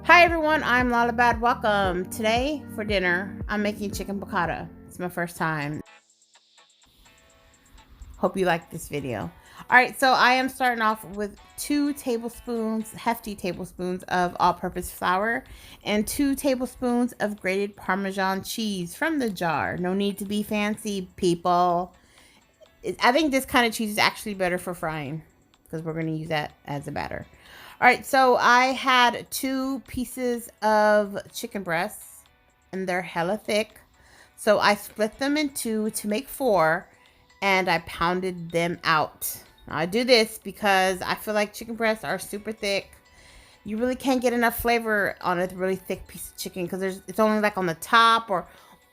Hi everyone, I'm Lalabad. Welcome. Today for dinner, I'm making chicken piccata. It's my first time. Hope you like this video. All right, so I am starting off with 2 tablespoons, hefty tablespoons of all-purpose flour and 2 tablespoons of grated Parmesan cheese from the jar. No need to be fancy, people. I think this kind of cheese is actually better for frying because we're going to use that as a batter. All right, so I had 2 pieces of chicken breasts, and they're hella thick. So I split them in 2 to make 4, and I pounded them out. Now I do this because I feel like chicken breasts are super thick. You really can't get enough flavor on a really thick piece of chicken because it's only like on the top, or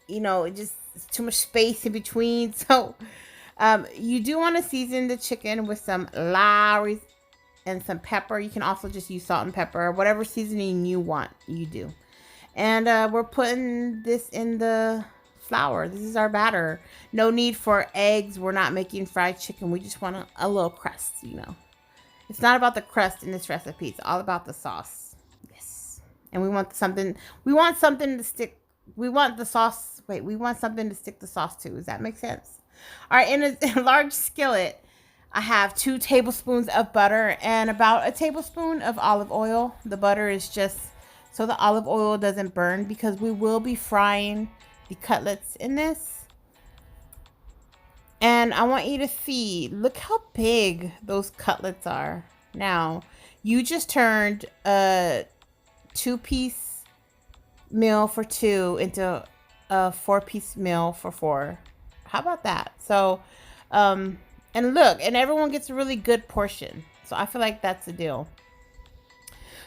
it's too much space in between. So you do want to season the chicken with some Lawry's and some pepper. You can also just use salt and pepper, whatever seasoning you want, you do. And we're putting this in the flour. This is our batter. No need for eggs. We're not making fried chicken. We just want a little crust, It's not about the crust in this recipe. It's all about the sauce. Yes. And we want something to stick. We want the sauce. Wait, we want something to stick the sauce to. Does that make sense? All right, in a large skillet, I have 2 tablespoons of butter and about a tablespoon of olive oil. The butter is just so the olive oil doesn't burn because we will be frying the cutlets in this. And I want you to see, look how big those cutlets are. Now, you just turned a 2-piece meal for 2 into a 4-piece meal for 4. How about that? So, and look, and everyone gets a really good portion. So I feel like that's the deal.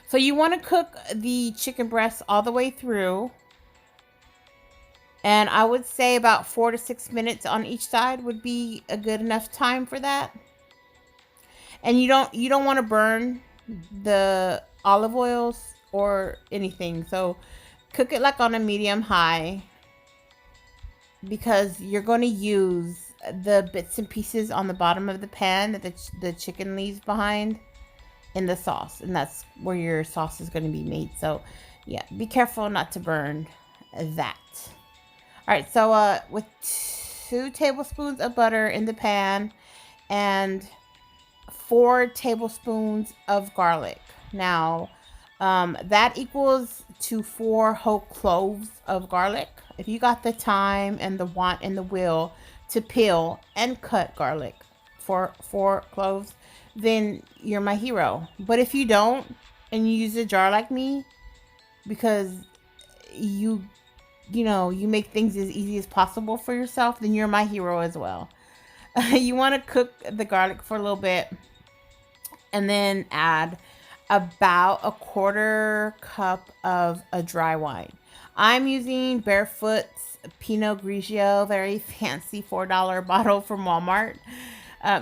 So you want to cook the chicken breast all the way through. And I would say about 4 to 6 minutes on each side would be a good enough time for that. And you don't want to burn the olive oils or anything. So cook it like on a medium high, because you're going to use the bits and pieces on the bottom of the pan that the chicken leaves behind in the sauce, and that's where your sauce is going to be made. So yeah, be careful not to burn that. All right, so with 2 tablespoons of butter in the pan and 4 tablespoons of garlic. Now that equals to 4 whole cloves of garlic. If you got the time and the want and the will to peel and cut garlic for 4 cloves, then you're my hero. But if you don't, and you use a jar like me, because you make things as easy as possible for yourself, then you're my hero as well. You want to cook the garlic for a little bit and then add about a 1/4 cup of a dry wine. I'm using Barefoot's Pinot Grigio, very fancy $4 bottle from Walmart.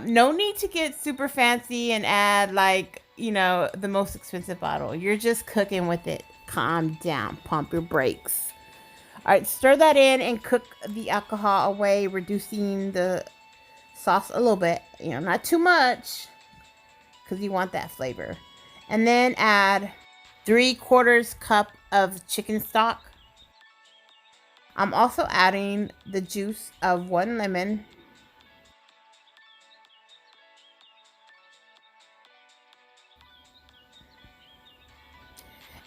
No need to get super fancy and add the most expensive bottle. You're just cooking with it. Calm down, pump your brakes. All right, stir that in and cook the alcohol away, reducing the sauce a little bit. Not too much, because you want that flavor. And then add 3/4 cup of chicken stock. I'm also adding the juice of 1 lemon.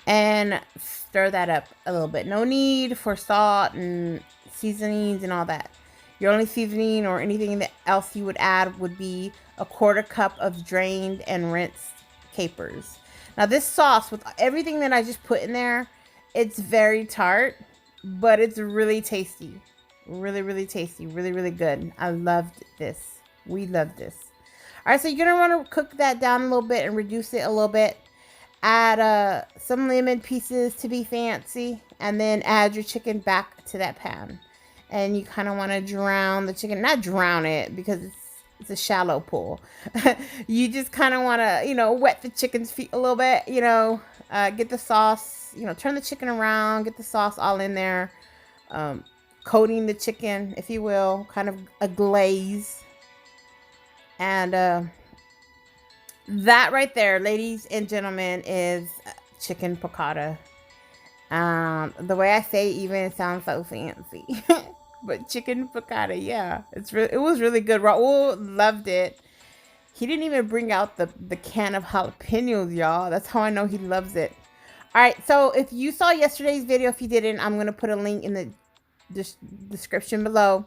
And stir that up a little bit. No need for salt and seasonings and all that. Your only seasoning or anything else you would add would be a 1/4 cup of drained and rinsed capers. Now this sauce, with everything that I just put in there, it's very tart, but it's really tasty. Really, really tasty. Really, really good. I loved this. We loved this. All right, so you're going to want to cook that down a little bit and reduce it a little bit. Add some lemon pieces to be fancy, and then add your chicken back to that pan. And you kind of want to drown the chicken. Not drown it, because it's a shallow pool. You just kind of want to, wet the chicken's feet a little bit, get the sauce, turn the chicken around, get the sauce all in there, coating the chicken, if you will, kind of a glaze. And that right there, ladies and gentlemen, is chicken piccata. The way I say it even sounds so fancy. But chicken piccata, yeah. It was really good. Raul loved it. He didn't even bring out the can of jalapenos, y'all. That's how I know he loves it. All right, so if you saw yesterday's video, if you didn't, I'm going to put a link in the description below.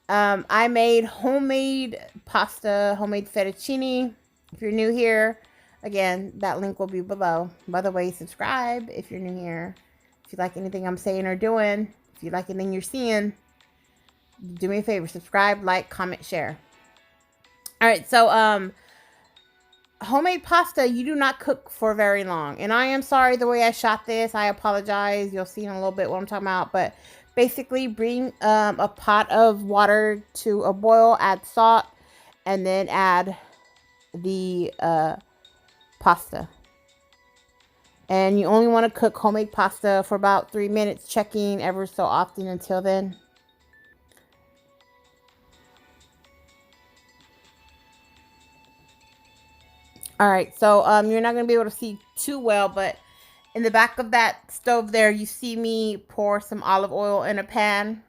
I made homemade pasta, homemade fettuccine. If you're new here, again, that link will be below. By the way, subscribe if you're new here. If you like anything I'm saying or doing, if you like anything you're seeing, do me a favor, subscribe, like, comment, share. All right, so homemade pasta, you do not cook for very long. And I am sorry the way I shot this. I apologize. You'll see in a little bit what I'm talking about. But basically, bring a pot of water to a boil, add salt, and then add the pasta. And you only want to cook homemade pasta for about 3 minutes, checking ever so often until then. All right, so you're not going to be able to see too well, but in the back of that stove there, you see me pour some olive oil in a pan.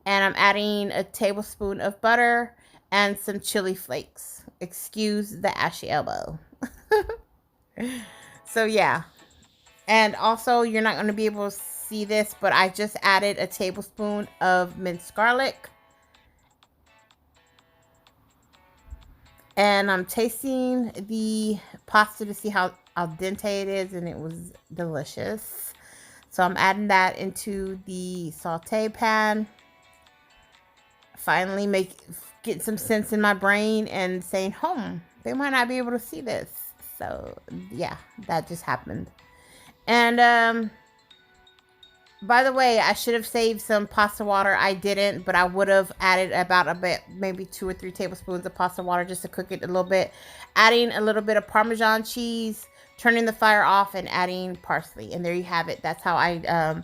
And I'm adding a tablespoon of butter and some chili flakes. Excuse the ashy elbow. So, yeah. And also, you're not going to be able to see this, but I just added a tablespoon of minced garlic. And I'm tasting the pasta to see how al dente it is, and it was delicious. So I'm adding that into the saute pan. Finally get some sense in my brain and saying, they might not be able to see this. So yeah, that just happened. And by the way, I should have saved some pasta water. I didn't, but I would have added about maybe 2 or 3 tablespoons of pasta water just to cook it a little bit. Adding a little bit of Parmesan cheese, turning the fire off, and adding parsley. And there you have it. That's how I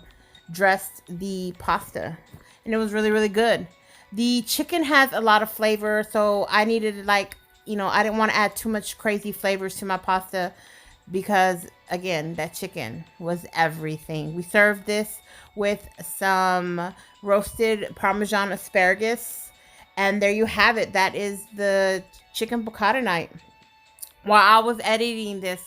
dressed the pasta. And it was really, really good. The chicken has a lot of flavor, so I needed I didn't want to add too much crazy flavors to my pasta because, again, that chicken was everything. We served this with some roasted Parmesan asparagus, and there you have it. That is the chicken piccata night. While I was editing this,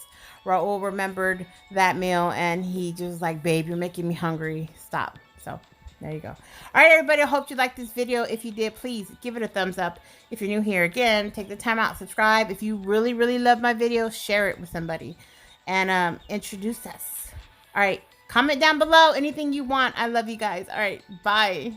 Raul remembered that meal, and he just was like, babe, you're making me hungry. Stop. So there you go. All right, everybody, I hope you liked this video. If you did, please give it a thumbs up. If you're new here, again, take the time out, subscribe. If you really, really love my video, share it with somebody and introduce us. All right, comment down below anything you want. I love you guys. All right, bye.